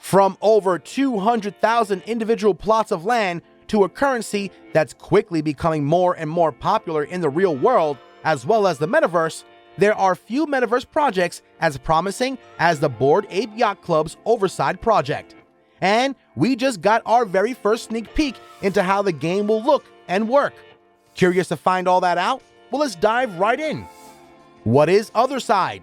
From over 200,000 individual plots of land to a currency that's quickly becoming more and more popular in the real world, as well as the Metaverse, there are few Metaverse projects as promising as the Bored Ape Yacht Club's Otherside project. And we just got our very first sneak peek into how the game will look and work. Curious to find all that out? Well, let's dive right in. What is Otherside?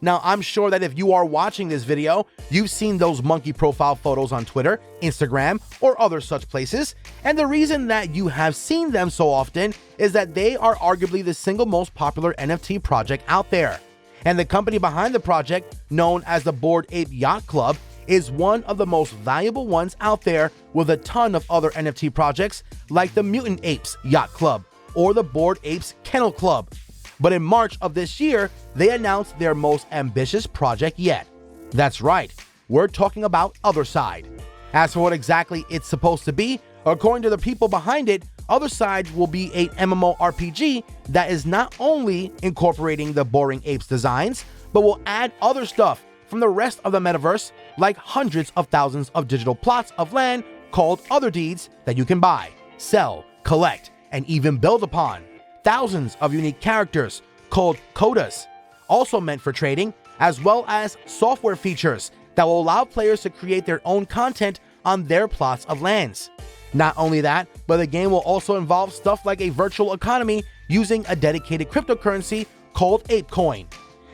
Now, I'm sure that if you are watching this video, you've seen those monkey profile photos on Twitter, Instagram, or other such places, and the reason that you have seen them so often is that they are arguably the single most popular NFT project out there. And the company behind the project, known as the Bored Ape Yacht Club, is one of the most valuable ones out there, with a ton of other NFT projects like the Mutant Apes Yacht Club or the Bored Apes Kennel Club. But in March of this year, they announced their most ambitious project yet. That's right, we're talking about Otherside. As for what exactly it's supposed to be, according to the people behind it, Otherside will be a MMORPG that is not only incorporating the Boring Apes designs, but will add other stuff from the rest of the metaverse, like hundreds of thousands of digital plots of land called Other Deeds that you can buy, sell, collect, and even build upon. Thousands of unique characters called codas, also meant for trading, as well as software features that will allow players to create their own content on their plots of lands. Not only that, but the game will also involve stuff like a virtual economy using a dedicated cryptocurrency called ApeCoin.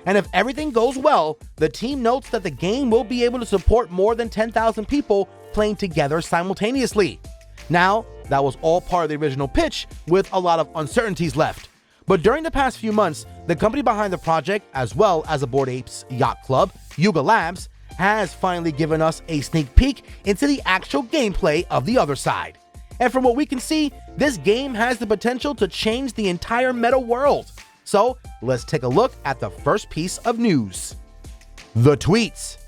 And if everything goes well, the team notes that the game will be able to support more than 10,000 people playing together simultaneously. Now, that was all part of the original pitch, with a lot of uncertainties left. But during the past few months, the company behind the project, as well as the Bored Apes Yacht Club, Yuga Labs, has finally given us a sneak peek into the actual gameplay of the Otherside. And from what we can see, this game has the potential to change the entire meta world. So let's take a look at the first piece of news. The tweets.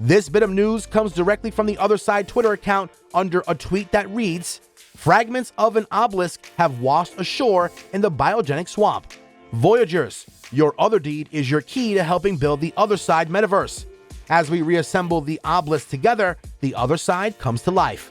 This bit of news comes directly from the Otherside Twitter account under a tweet that reads, "Fragments of an obelisk have washed ashore in the biogenic swamp. Voyagers, your other deed is your key to helping build the Otherside metaverse. As we reassemble the obelisk together, the Otherside comes to life."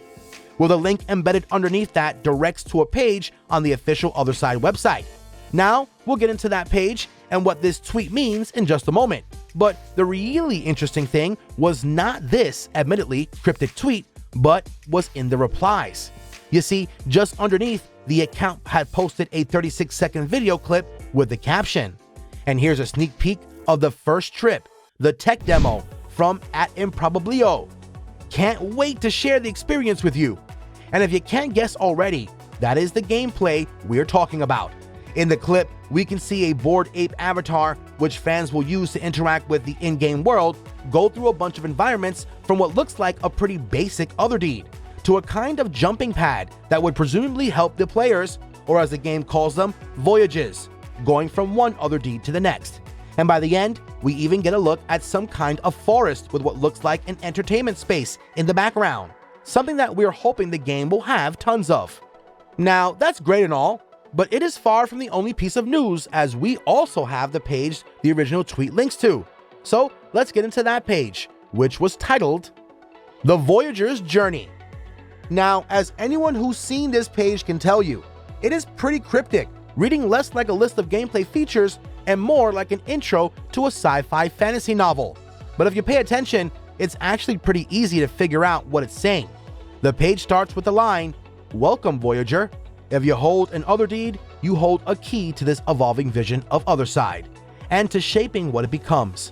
With a link embedded underneath that directs to a page on the official Otherside website. Now, we'll get into that page and what this tweet means in just a moment. But the really interesting thing was not this, admittedly, cryptic tweet, but was in the replies. You see, just underneath, the account had posted a 36-second video clip with the caption. And here's a sneak peek of the first trip, the tech demo from @Improbablio. Can't wait to share the experience with you. And if you can't guess already, that is the gameplay we're talking about. In the clip, we can see a Bored Ape avatar, which fans will use to interact with the in-game world, go through a bunch of environments from what looks like a pretty basic other deed, to a kind of jumping pad that would presumably help the players, or as the game calls them, voyages, going from one other deed to the next. And by the end, we even get a look at some kind of forest with what looks like an entertainment space in the background, something that we're hoping the game will have tons of. Now, that's great and all, but it is far from the only piece of news, as we also have the page the original tweet links to. So let's get into that page, which was titled, "The Voyager's Journey." Now, as anyone who's seen this page can tell you, it is pretty cryptic, reading less like a list of gameplay features and more like an intro to a sci-fi fantasy novel. But if you pay attention, it's actually pretty easy to figure out what it's saying. The page starts with the line, "Welcome, Voyager. If you hold an other deed, you hold a key to this evolving vision of Otherside, and to shaping what it becomes."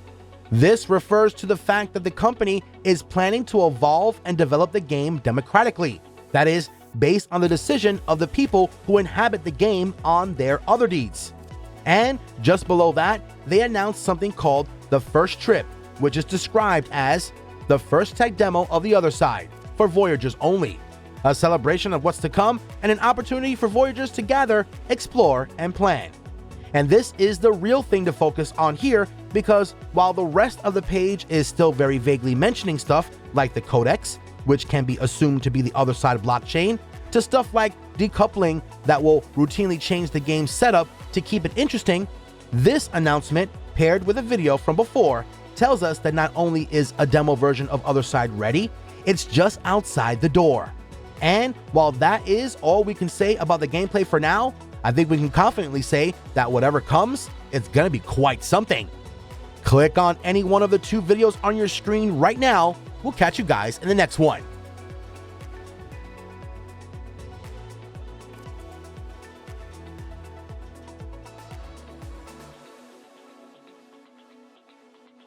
This refers to the fact that the company is planning to evolve and develop the game democratically. That is, based on the decision of the people who inhabit the game on their other deeds. And just below that, they announced something called the First Trip, which is described as the first tech demo of the Otherside, for Voyagers only. A celebration of what's to come and an opportunity for Voyagers to gather, explore, and plan. And this is the real thing to focus on here, because while the rest of the page is still very vaguely mentioning stuff like the codex, which can be assumed to be the Otherside blockchain, to stuff like decoupling that will routinely change the game's setup to keep it interesting, this announcement, paired with a video from before, tells us that not only is a demo version of Otherside ready, it's just outside the door. And while that is all we can say about the gameplay for now, I think we can confidently say that whatever comes, it's gonna be quite something. Click on any one of the 2 videos on your screen right now. We'll catch you guys in the next one.